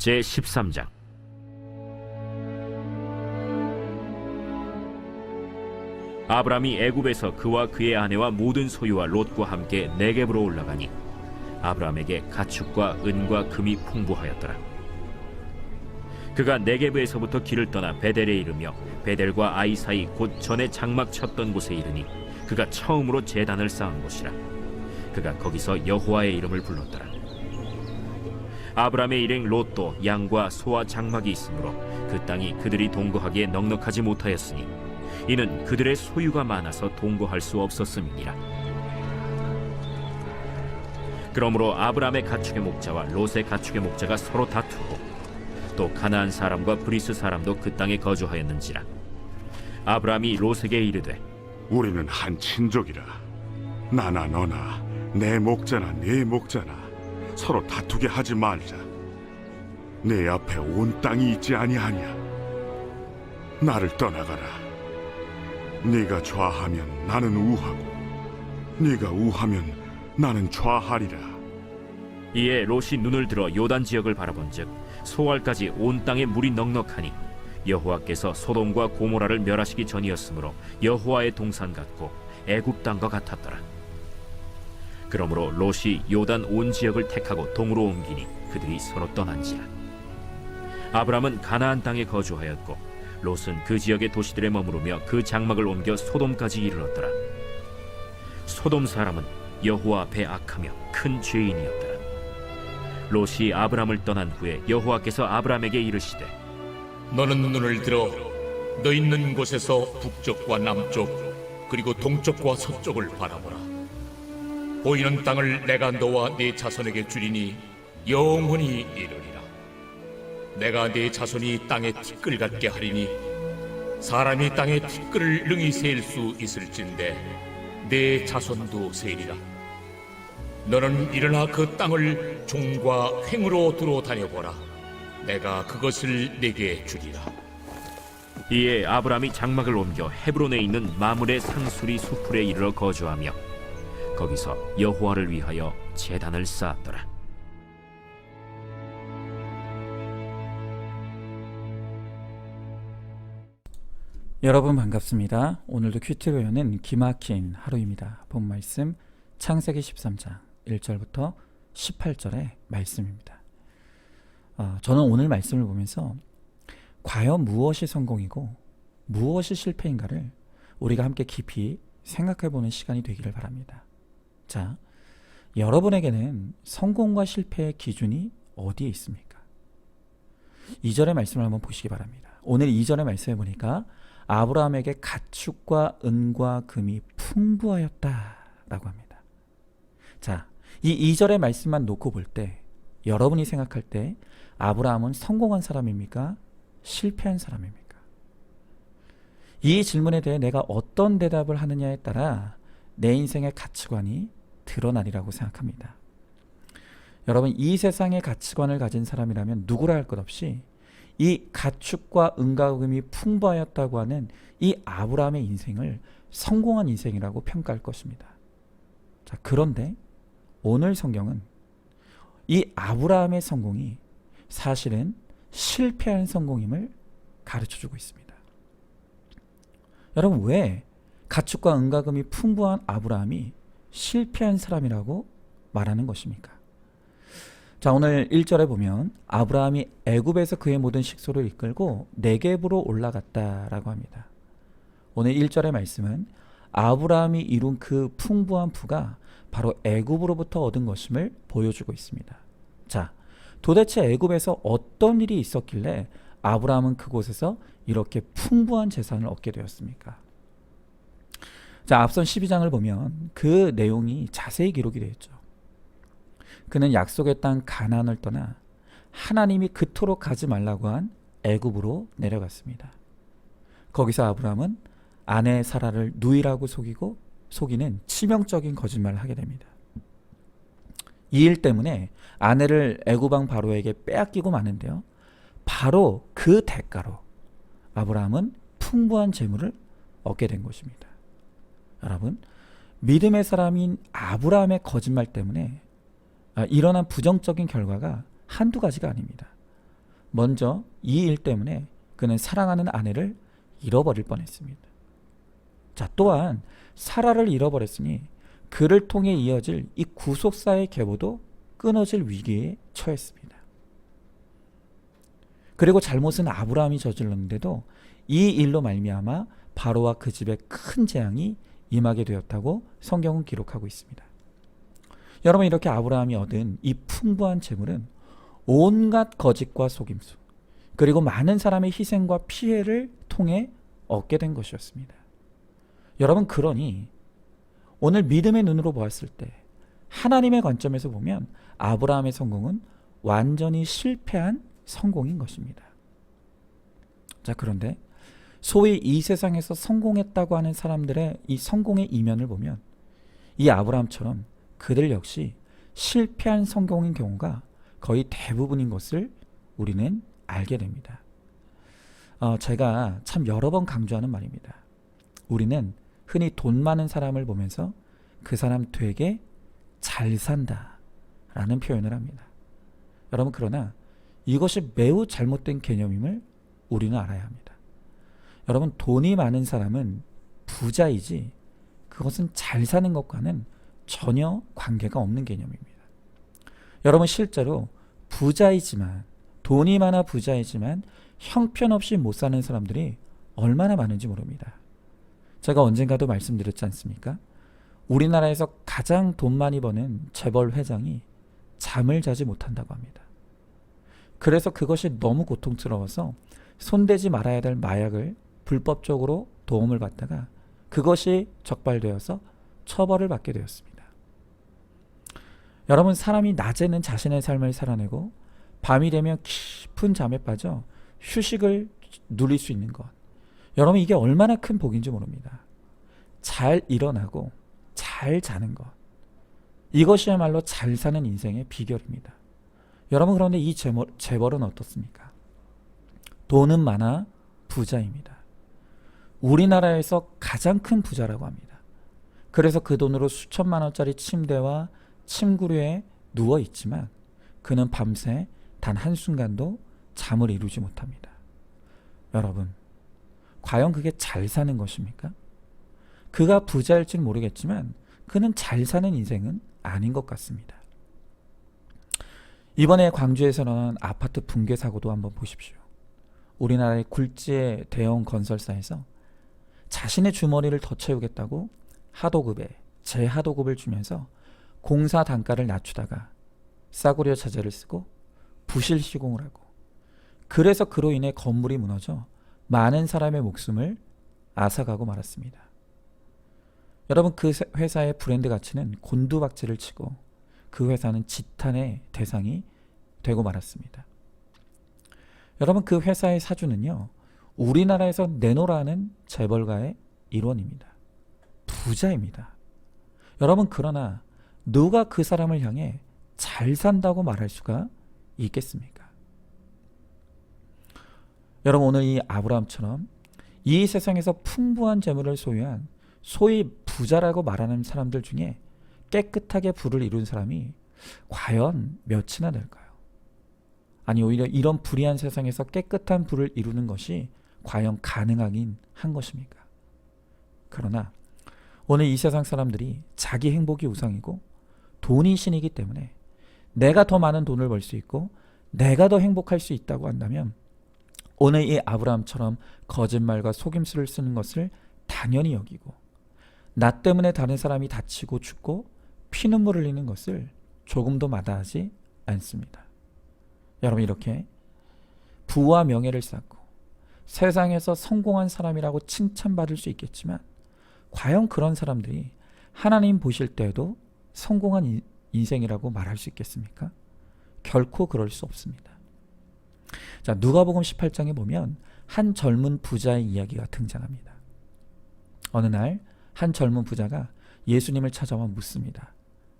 제13장. 아브람이 애굽에서 그와 그의 아내와 모든 소유와 롯과 함께 네겝으로 올라가니 아브람에게 가축과 은과 금이 풍부하였더라. 그가 네겝에서부터 길을 떠나 베델에 이르며 베델과 아이 사이 곧 전에 장막 쳤던 곳에 이르니 그가 처음으로 제단을 쌓은 곳이라. 그가 거기서 여호와의 이름을 불렀더라. 아브람의 일행 롯도 양과 소와 장막이 있으므로 그 땅이 그들이 동거하기에 넉넉하지 못하였으니 이는 그들의 소유가 많아서 동거할 수 없었음이니라. 그러므로 아브람의 가축의 목자와 롯의 가축의 목자가 서로 다투고 또 가나안 사람과 브리스 사람도 그 땅에 거주하였는지라. 아브람이 롯에게 이르되 우리는 한 친족이라. 나나 너나 내 목자나 네 목자나 서로 다투게 하지 말자. 내 앞에 온 땅이 있지 아니하냐. 나를 떠나가라. 네가 좌하면 나는 우하고 네가 우하면 나는 좌하리라. 이에 롯이 눈을 들어 요단 지역을 바라본즉 소알까지 온 땅에 물이 넉넉하니 여호와께서 소돔과 고모라를 멸하시기 전이었으므로 여호와의 동산 같고 애굽 땅과 같았더라. 그러므로 롯이 요단 온 지역을 택하고 동으로 옮기니 그들이 서로 떠난지라. 아브람은 가나안 땅에 거주하였고 롯은 그 지역의 도시들에 머무르며 그 장막을 옮겨 소돔까지 이르렀더라. 소돔 사람은 여호와 앞에 악하며 큰 죄인이었더라. 롯이 아브람을 떠난 후에 여호와께서 아브람에게 이르시되 너는 눈을 들어 너 있는 곳에서 북쪽과 남쪽 그리고 동쪽과 서쪽을 바라보라. 보이는 땅을 내가 너와 네 자손에게 주리니 영원히 이르리라. 내가 네 자손이 땅에 티끌 같게 하리니 사람이 땅에 티끌을 능히 셀 수 있을진데 내 자손도 세리라. 너는 일어나 그 땅을 종과 횡으로 두루 다녀보라. 내가 그것을 네게 주리라. 이에 아브람이 장막을 옮겨 헤브론에 있는 마므레 상수리 수풀에 이르러 거주하며 거기서 여호와를 위하여 제단을 쌓았더라. 여러분 반갑습니다. 오늘도 큐티로 여는 기막힌 하루입니다. 본 말씀 창세기 13장 1절부터 18절의 말씀입니다. 저는 오늘 말씀을 보면서 과연 무엇이 성공이고 무엇이 실패인가를 우리가 함께 깊이 생각해보는 시간이 되기를 바랍니다. 자, 여러분에게는 성공과 실패의 기준이 어디에 있습니까? 2절의 말씀을 한번 보시기 바랍니다. 오늘 2절의 말씀에 보니까 아브라함에게 가축과 은과 금이 풍부하였다라고 합니다. 자, 이 2절의 말씀만 놓고 볼 때 여러분이 생각할 때 아브라함은 성공한 사람입니까? 실패한 사람입니까? 이 질문에 대해 내가 어떤 대답을 하느냐에 따라 내 인생의 가치관이 드러나리라고 생각합니다. 여러분, 이 세상의 가치관을 가진 사람이라면 누구라 할 것 없이 이 가축과 은과 금이 풍부하였다고 하는 이 아브라함의 인생을 성공한 인생이라고 평가할 것입니다. 자, 그런데 오늘 성경은 이 아브라함의 성공이 사실은 실패한 성공임을 가르쳐주고 있습니다. 여러분, 왜 가축과 은과 금이 풍부한 아브라함이 실패한 사람이라고 말하는 것입니까? 자, 오늘 1절에 보면 아브라함이 애굽에서 그의 모든 식소를 이끌고 네겝으로 올라갔다라고 합니다. 오늘 1절의 말씀은 아브라함이 이룬 그 풍부한 부가 바로 애굽으로부터 얻은 것임을 보여주고 있습니다. 자, 도대체 애굽에서 어떤 일이 있었길래 아브라함은 그곳에서 이렇게 풍부한 재산을 얻게 되었습니까? 자, 앞선 12장을 보면 그 내용이 자세히 기록이 되어 있죠. 그는 약속의 땅 가나안을 떠나 하나님이 그토록 가지 말라고 한 애굽으로 내려갔습니다. 거기서 아브라함은 아내 사라를 누이라고 속이는 치명적인 거짓말을 하게 됩니다. 이 일 때문에 아내를 애굽 왕 바로에게 빼앗기고 마는데요. 바로 그 대가로 아브라함은 풍부한 재물을 얻게 된 것입니다. 여러분, 믿음의 사람인 아브라함의 거짓말 때문에 일어난 부정적인 결과가 한두 가지가 아닙니다. 먼저 이 일 때문에 그는 사랑하는 아내를 잃어버릴 뻔했습니다. 자, 또한 사라를 잃어버렸으니 그를 통해 이어질 이 구속사의 계보도 끊어질 위기에 처했습니다. 그리고 잘못은 아브라함이 저질렀는데도 이 일로 말미암아 바로와 그 집에 큰 재앙이 임하게 되었다고 성경은 기록하고 있습니다. 여러분, 이렇게 아브라함이 얻은 이 풍부한 재물은 온갖 거짓과 속임수, 그리고 많은 사람의 희생과 피해를 통해 얻게 된 것이었습니다. 여러분, 그러니 오늘 믿음의 눈으로 보았을 때 하나님의 관점에서 보면 아브라함의 성공은 완전히 실패한 성공인 것입니다. 자, 그런데 소위 이 세상에서 성공했다고 하는 사람들의 이 성공의 이면을 보면 이 아브라함처럼 그들 역시 실패한 성공인 경우가 거의 대부분인 것을 우리는 알게 됩니다. 제가 참 여러 번 강조하는 말입니다. 우리는 흔히 돈 많은 사람을 보면서 그 사람 되게 잘 산다 라는 표현을 합니다. 여러분, 그러나 이것이 매우 잘못된 개념임을 우리는 알아야 합니다. 여러분, 돈이 많은 사람은 부자이지 그것은 잘 사는 것과는 전혀 관계가 없는 개념입니다. 여러분, 실제로 부자이지만, 돈이 많아 부자이지만 형편없이 못 사는 사람들이 얼마나 많은지 모릅니다. 제가 언젠가도 말씀드렸지 않습니까? 우리나라에서 가장 돈 많이 버는 재벌 회장이 잠을 자지 못한다고 합니다. 그래서 그것이 너무 고통스러워서 손대지 말아야 될 마약을 불법적으로 도움을 받다가 그것이 적발되어서 처벌을 받게 되었습니다. 여러분, 사람이 낮에는 자신의 삶을 살아내고 밤이 되면 깊은 잠에 빠져 휴식을 누릴 수 있는 것, 여러분, 이게 얼마나 큰 복인지 모릅니다. 잘 일어나고 잘 자는 것, 이것이야말로 잘 사는 인생의 비결입니다. 여러분, 그런데 이 재벌은 어떻습니까? 돈은 많아 부자입니다. 우리나라에서 가장 큰 부자라고 합니다. 그래서 그 돈으로 수천만 원짜리 침대와 침구류에 누워 있지만 그는 밤새 단 한순간도 잠을 이루지 못합니다. 여러분, 과연 그게 잘 사는 것입니까? 그가 부자일지는 모르겠지만 그는 잘 사는 인생은 아닌 것 같습니다. 이번에 광주에서 일어난 아파트 붕괴 사고도 한번 보십시오. 우리나라의 굴지의 대형 건설사에서 자신의 주머니를 더 채우겠다고 하도급에 재하도급을 주면서 공사 단가를 낮추다가 싸구려 자재를 쓰고 부실 시공을 하고, 그래서 그로 인해 건물이 무너져 많은 사람의 목숨을 앗아가고 말았습니다. 여러분, 그 회사의 브랜드 가치는 곤두박질을 치고 그 회사는 지탄의 대상이 되고 말았습니다. 여러분, 그 회사의 사주는요, 우리나라에서 내노라는 재벌가의 일원입니다. 부자입니다. 여러분, 그러나 누가 그 사람을 향해 잘 산다고 말할 수가 있겠습니까? 여러분, 오늘 이 아브라함처럼 이 세상에서 풍부한 재물을 소유한 소위 부자라고 말하는 사람들 중에 깨끗하게 부를 이룬 사람이 과연 몇이나 될까요? 아니, 오히려 이런 불의한 세상에서 깨끗한 부를 이루는 것이 과연 가능하긴 한 것입니까? 그러나 오늘 이 세상 사람들이 자기 행복이 우상이고 돈이 신이기 때문에 내가 더 많은 돈을 벌 수 있고 내가 더 행복할 수 있다고 한다면 오늘 이 아브라함처럼 거짓말과 속임수를 쓰는 것을 당연히 여기고 나 때문에 다른 사람이 다치고 죽고 피눈물 흘리는 것을 조금도 마다하지 않습니다. 여러분, 이렇게 부와 명예를 쌓고 세상에서 성공한 사람이라고 칭찬받을 수 있겠지만 과연 그런 사람들이 하나님 보실 때에도 성공한 인생이라고 말할 수 있겠습니까? 결코 그럴 수 없습니다. 자, 누가복음 18장에 보면 한 젊은 부자의 이야기가 등장합니다. 어느 날 한 젊은 부자가 예수님을 찾아와 묻습니다.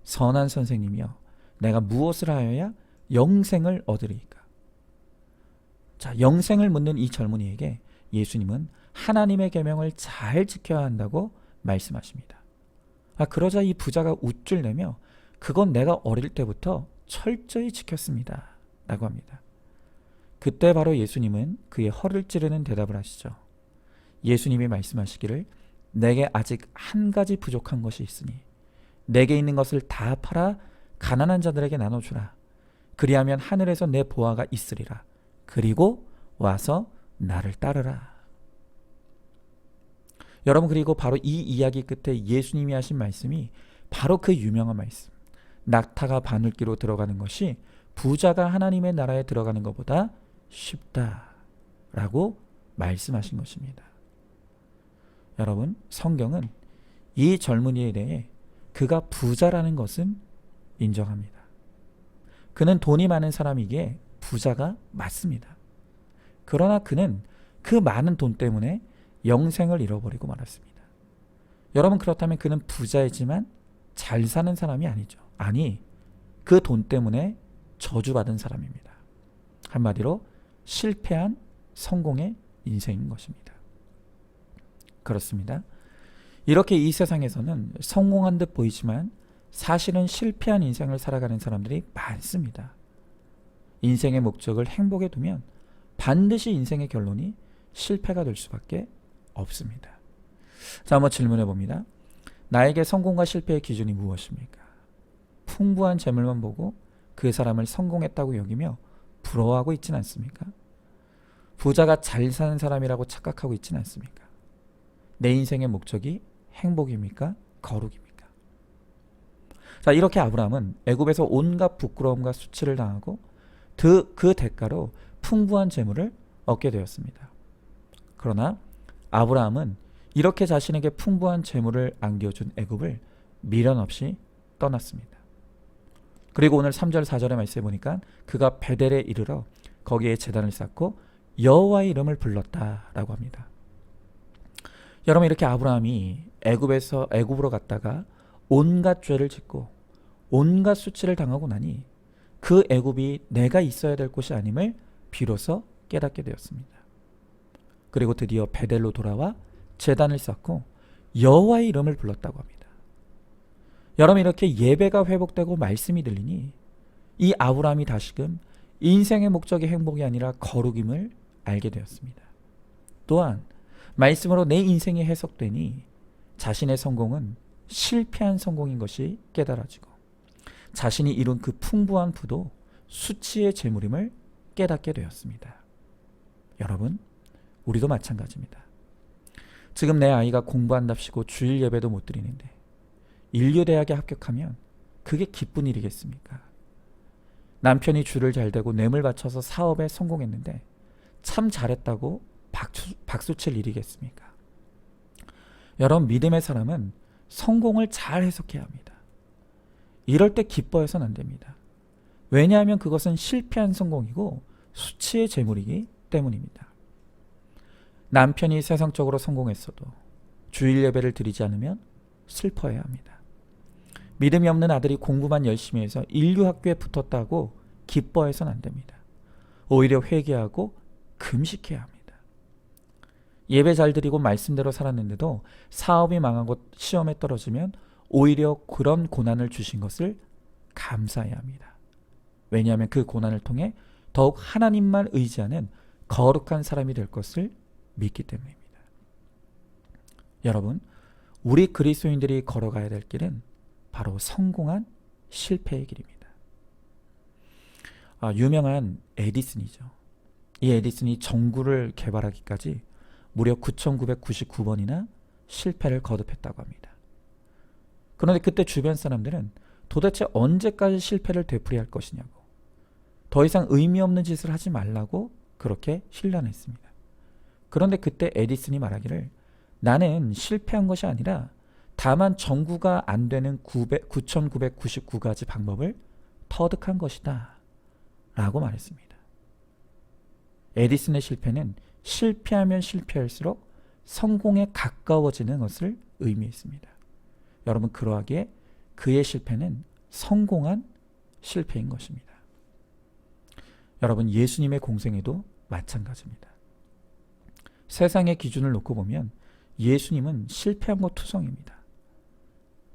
선한 선생님이여, 내가 무엇을 하여야 영생을 얻으리이까? 자, 영생을 묻는 이 젊은이에게 예수님은 하나님의 계명을 잘 지켜야 한다고 말씀하십니다. 그러자 이 부자가 웃줄 내며 그건 내가 어릴 때부터 철저히 지켰습니다 라고 합니다. 그때 바로 예수님은 그의 허를 찌르는 대답을 하시죠. 예수님이 말씀하시기를 내게 아직 한 가지 부족한 것이 있으니 내게 있는 것을 다 팔아 가난한 자들에게 나눠주라. 그리하면 하늘에서 내 보화가 있으리라. 그리고 와서 나를 따르라. 여러분, 그리고 바로 이 이야기 끝에 예수님이 하신 말씀이 바로 그 유명한 말씀. 낙타가 바늘기로 들어가는 것이 부자가 하나님의 나라에 들어가는 것보다 쉽다라고 말씀하신 것입니다. 여러분, 성경은 이 젊은이에 대해 그가 부자라는 것은 인정합니다. 그는 돈이 많은 사람이기에 부자가 맞습니다. 그러나 그는 그 많은 돈 때문에 영생을 잃어버리고 말았습니다. 여러분, 그렇다면 그는 부자이지만 잘 사는 사람이 아니죠. 아니, 그 돈 때문에 저주받은 사람입니다. 한마디로 실패한 성공의 인생인 것입니다. 그렇습니다. 이렇게 이 세상에서는 성공한 듯 보이지만 사실은 실패한 인생을 살아가는 사람들이 많습니다. 인생의 목적을 행복에 두면 반드시 인생의 결론이 실패가 될 수밖에 없습니다. 자, 한번 질문해 봅니다. 나에게 성공과 실패의 기준이 무엇입니까? 풍부한 재물만 보고 그 사람을 성공했다고 여기며 부러워하고 있지는 않습니까? 부자가 잘 사는 사람이라고 착각하고 있지는 않습니까? 내 인생의 목적이 행복입니까? 거룩입니까? 자, 이렇게 아브라함은 애굽에서 온갖 부끄러움과 수치를 당하고 그 대가로 풍부한 재물을 얻게 되었습니다. 그러나 아브라함은 이렇게 자신에게 풍부한 재물을 안겨준 애굽을 미련 없이 떠났습니다. 그리고 오늘 3절 4절의 말씀에 보니까 그가 베델에 이르러 거기에 제단을 쌓고 여호와의 이름을 불렀다라고 합니다. 여러분, 이렇게 아브라함이 애굽으로 갔다가 온갖 죄를 짓고 온갖 수치를 당하고 나니 그 애굽이 내가 있어야 될 곳이 아님을 비로소 깨닫게 되었습니다. 그리고 드디어 베델로 돌아와 제단을 쌓고 여호와의 이름을 불렀다고 합니다. 여러분, 이렇게 예배가 회복되고 말씀이 들리니 이 아브라함이 다시금 인생의 목적이 행복이 아니라 거룩임을 알게 되었습니다. 또한 말씀으로 내 인생이 해석되니 자신의 성공은 실패한 성공인 것이 깨달아지고 자신이 이룬 그 풍부한 부도 수치의 재물임을 깨닫게 되었습니다. 여러분, 우리도 마찬가지입니다. 지금 내 아이가 공부한답시고 주일 예배도 못 드리는데 인류대학에 합격하면 그게 기쁜 일이겠습니까? 남편이 줄을 잘 대고 뇌물 바쳐서 사업에 성공했는데 참 잘했다고 박수칠 일이겠습니까? 여러분, 믿음의 사람은 성공을 잘 해석해야 합니다. 이럴 때 기뻐해서는 안 됩니다. 왜냐하면 그것은 실패한 성공이고 수치의 재물이기 때문입니다. 남편이 세상적으로 성공했어도 주일 예배를 드리지 않으면 슬퍼해야 합니다. 믿음이 없는 아들이 공부만 열심히 해서 인류학교에 붙었다고 기뻐해서는 안 됩니다. 오히려 회개하고 금식해야 합니다. 예배 잘 드리고 말씀대로 살았는데도 사업이 망하고 시험에 떨어지면 오히려 그런 고난을 주신 것을 감사해야 합니다. 왜냐하면 그 고난을 통해 더욱 하나님만 의지하는 거룩한 사람이 될 것을 믿기 때문입니다. 여러분, 우리 그리스도인들이 걸어가야 될 길은 바로 성공한 실패의 길입니다. 유명한 에디슨이죠. 이 에디슨이 전구를 개발하기까지 무려 9,999번이나 실패를 거듭했다고 합니다. 그런데 그때 주변 사람들은 도대체 언제까지 실패를 되풀이할 것이냐고, 더 이상 의미 없는 짓을 하지 말라고 그렇게 신란했습니다. 그런데 그때 에디슨이 말하기를 나는 실패한 것이 아니라 다만 전구가 안 되는 9,999가지 방법을 터득한 것이다 라고 말했습니다. 에디슨의 실패는 실패하면 실패할수록 성공에 가까워지는 것을 의미했습니다. 여러분, 그러하기에 그의 실패는 성공한 실패인 것입니다. 여러분, 예수님의 공생애도 마찬가지입니다. 세상의 기준을 놓고 보면 예수님은 실패한 것 투성입니다.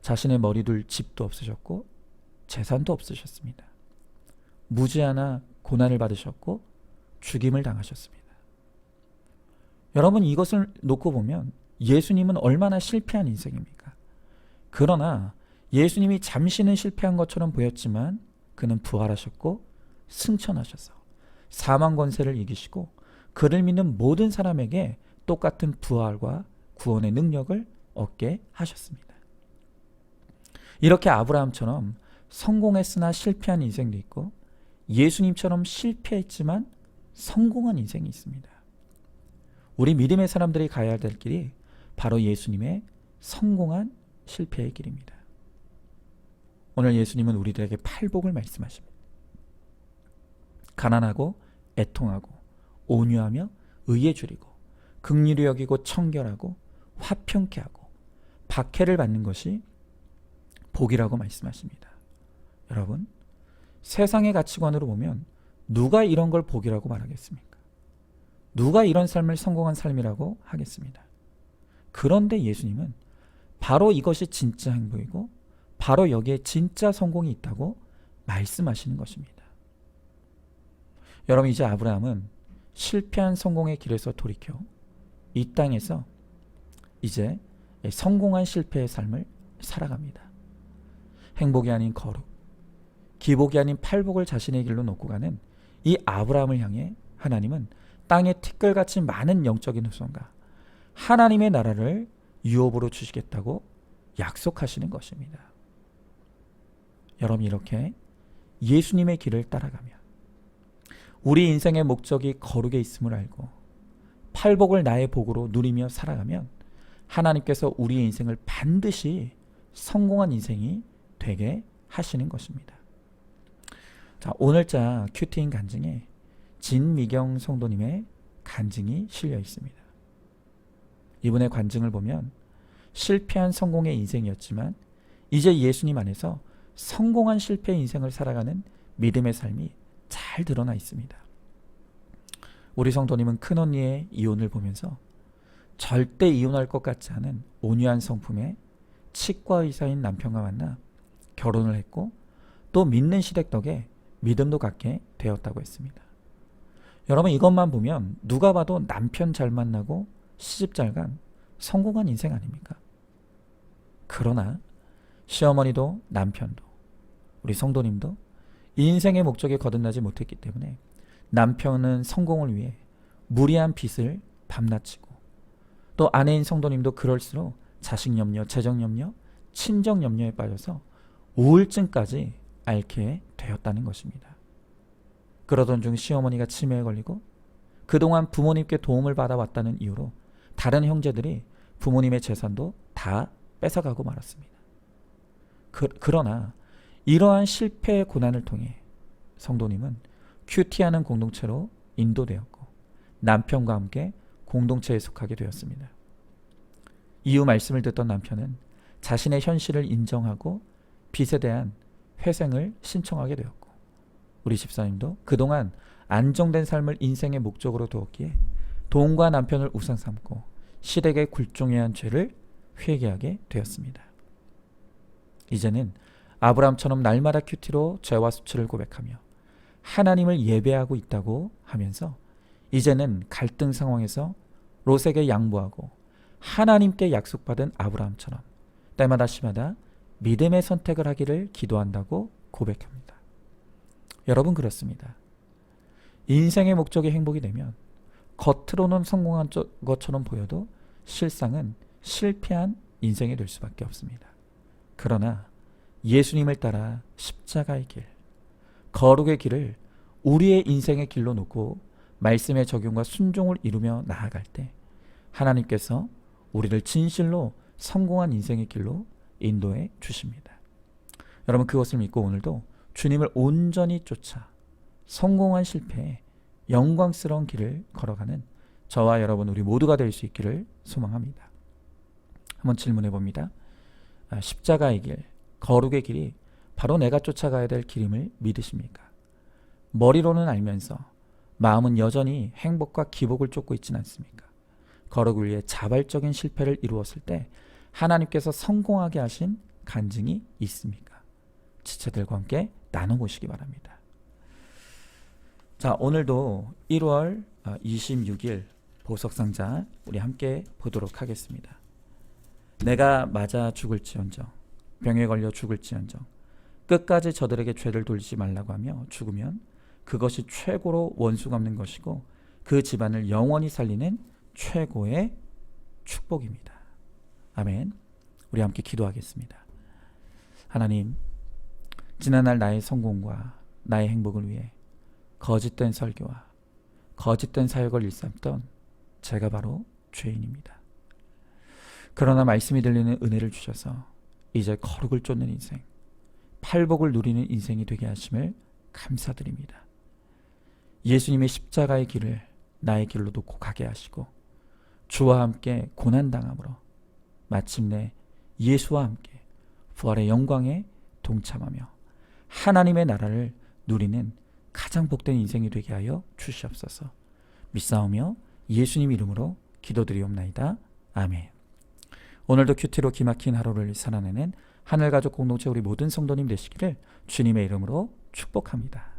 자신의 머리 둘 집도 없으셨고 재산도 없으셨습니다. 무지하나 고난을 받으셨고 죽임을 당하셨습니다. 여러분, 이것을 놓고 보면 예수님은 얼마나 실패한 인생입니까? 그러나 예수님이 잠시는 실패한 것처럼 보였지만 그는 부활하셨고 승천하셔서 사망 권세를 이기시고 그를 믿는 모든 사람에게 똑같은 부활과 구원의 능력을 얻게 하셨습니다. 이렇게 아브라함처럼 성공했으나 실패한 인생도 있고 예수님처럼 실패했지만 성공한 인생이 있습니다. 우리 믿음의 사람들이 가야 될 길이 바로 예수님의 성공한 실패의 길입니다. 오늘 예수님은 우리들에게 팔복을 말씀하십니다. 가난하고 애통하고 온유하며 의에 줄이고 긍휼히 여기고 청결하고 화평케 하고 박해를 받는 것이 복이라고 말씀하십니다. 여러분, 세상의 가치관으로 보면 누가 이런 걸 복이라고 말하겠습니까? 누가 이런 삶을 성공한 삶이라고 하겠습니다. 그런데 예수님은 바로 이것이 진짜 행복이고 바로 여기에 진짜 성공이 있다고 말씀하시는 것입니다. 여러분, 이제 아브라함은 실패한 성공의 길에서 돌이켜 이 땅에서 이제 성공한 실패의 삶을 살아갑니다. 행복이 아닌 거룩, 기복이 아닌 팔복을 자신의 길로 놓고 가는 이 아브라함을 향해 하나님은 땅에 티끌같이 많은 영적인 후손과 하나님의 나라를 유업으로 주시겠다고 약속하시는 것입니다. 여러분, 이렇게 예수님의 길을 따라가며 우리 인생의 목적이 거룩에 있음을 알고 팔복을 나의 복으로 누리며 살아가면 하나님께서 우리의 인생을 반드시 성공한 인생이 되게 하시는 것입니다. 자, 오늘자 큐티인 간증에 진미경 성도님의 간증이 실려 있습니다. 이분의 간증을 보면 실패한 성공의 인생이었지만 이제 예수님 안에서 성공한 실패의 인생을 살아가는 믿음의 삶이 잘 드러나 있습니다. 우리 성도님은 큰언니의 이혼을 보면서 절대 이혼할 것 같지 않은 온유한 성품의 치과 의사인 남편과 만나 결혼을 했고 또 믿는 시댁 덕에 믿음도 갖게 되었다고 했습니다. 여러분, 이것만 보면 누가 봐도 남편 잘 만나고 시집 잘 간 성공한 인생 아닙니까? 그러나 시어머니도 남편도 우리 성도님도 인생의 목적에 거듭나지 못했기 때문에 남편은 성공을 위해 무리한 빚을 밤낮치고 또 아내인 성도님도 그럴수록 자식 염려, 재정 염려, 친정 염려에 빠져서 우울증까지 앓게 되었다는 것입니다. 그러던 중 시어머니가 치매에 걸리고 그동안 부모님께 도움을 받아왔다는 이유로 다른 형제들이 부모님의 재산도 다 뺏어가고 말았습니다. 그러나 이러한 실패의 고난을 통해 성도님은 큐티하는 공동체로 인도되었고 남편과 함께 공동체에 속하게 되었습니다. 이후 말씀을 듣던 남편은 자신의 현실을 인정하고 빚에 대한 회생을 신청하게 되었고 우리 집사님도 그동안 안정된 삶을 인생의 목적으로 두었기에 돈과 남편을 우상 삼고 시댁의 굴종해야 한 죄를 회개하게 되었습니다. 이제는 아브라함처럼 날마다 큐티로 죄와 수치를 고백하며 하나님을 예배하고 있다고 하면서 이제는 갈등 상황에서 롯에게 양보하고 하나님께 약속받은 아브라함처럼 때마다 시마다 믿음의 선택을 하기를 기도한다고 고백합니다. 여러분, 그렇습니다. 인생의 목적이 행복이 되면 겉으로는 성공한 것처럼 보여도 실상은 실패한 인생이 될 수밖에 없습니다. 그러나 예수님을 따라 십자가의 길, 거룩의 길을 우리의 인생의 길로 놓고 말씀의 적용과 순종을 이루며 나아갈 때 하나님께서 우리를 진실로 성공한 인생의 길로 인도해 주십니다. 여러분, 그것을 믿고 오늘도 주님을 온전히 쫓아 성공한 실패에 영광스러운 길을 걸어가는 저와 여러분 우리 모두가 될 수 있기를 소망합니다. 한번 질문해 봅니다. 십자가의 길, 거룩의 길이 바로 내가 쫓아가야 될 길임을 믿으십니까? 머리로는 알면서 마음은 여전히 행복과 기복을 쫓고 있지는 않습니까? 거룩을 위해 자발적인 실패를 이루었을 때 하나님께서 성공하게 하신 간증이 있습니까? 지체들과 함께 나눠보시기 바랍니다. 자, 오늘도 1월 26일 보석상자 우리 함께 보도록 하겠습니다. 내가 맞아 죽을지언정, 병에 걸려 죽을지언정, 끝까지 저들에게 죄를 돌리지 말라고 하며 죽으면 그것이 최고로 원수 갚는 것이고 그 집안을 영원히 살리는 최고의 축복입니다. 아멘. 우리 함께 기도하겠습니다. 하나님, 지난날 나의 성공과 나의 행복을 위해 거짓된 설교와 거짓된 사역을 일삼던 제가 바로 죄인입니다. 그러나 말씀이 들리는 은혜를 주셔서 이제 거룩을 쫓는 인생, 팔복을 누리는 인생이 되게 하심을 감사드립니다. 예수님의 십자가의 길을 나의 길로 놓고 가게 하시고 주와 함께 고난당함으로 마침내 예수와 함께 부활의 영광에 동참하며 하나님의 나라를 누리는 가장 복된 인생이 되게 하여 주시옵소서. 믿사오며 예수님 이름으로 기도드리옵나이다. 아멘. 오늘도 큐티로 기막힌 하루를 살아내는 하늘가족 공동체 우리 모든 성도님 되시기를 주님의 이름으로 축복합니다.